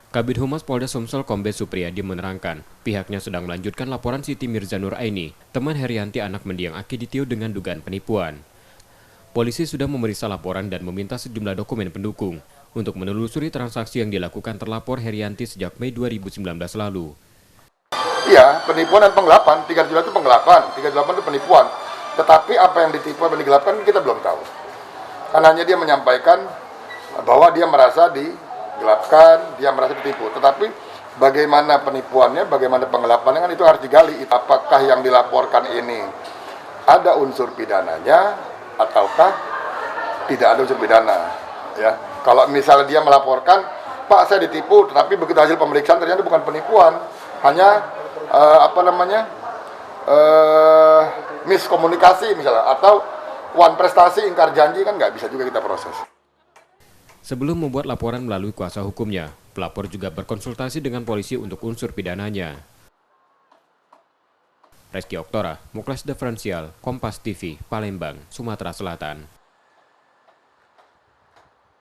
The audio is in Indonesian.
Kabid Humas Polda Sumsel Kombes Supriyadi menerangkan, pihaknya sedang melanjutkan laporan Siti Mirza Nuraini, teman Herianti anak mendiang Akiditio dengan dugaan penipuan. Polisi sudah memeriksa laporan dan meminta sejumlah dokumen pendukung untuk menelusuri transaksi yang dilakukan terlapor Herianti sejak Mei 2019 lalu. Iya, penipuan dan penggelapan. 378 itu penggelapan, 378 itu penipuan. Tetapi apa yang ditipu dan digelapkan kita belum tahu. Karena hanya dia menyampaikan bahwa dia merasa digelapkan, dia merasa ditipu. Tetapi bagaimana penipuannya, bagaimana penggelapannya kan itu harus digali. Apakah yang dilaporkan ini ada unsur pidananya ataukah tidak ada unsur pidana? Ya, kalau misalnya dia melaporkan, Pak saya ditipu, tetapi begitu hasil pemeriksaan ternyata bukan penipuan, hanya miskomunikasi misalnya, atau wan prestasi ingkar janji, kan nggak bisa juga kita proses. Sebelum membuat laporan melalui kuasa hukumnya, pelapor juga berkonsultasi dengan polisi untuk unsur pidananya. Reski Oktora, Muklas Diferensial, Kompas TV, Palembang, Sumatera Selatan.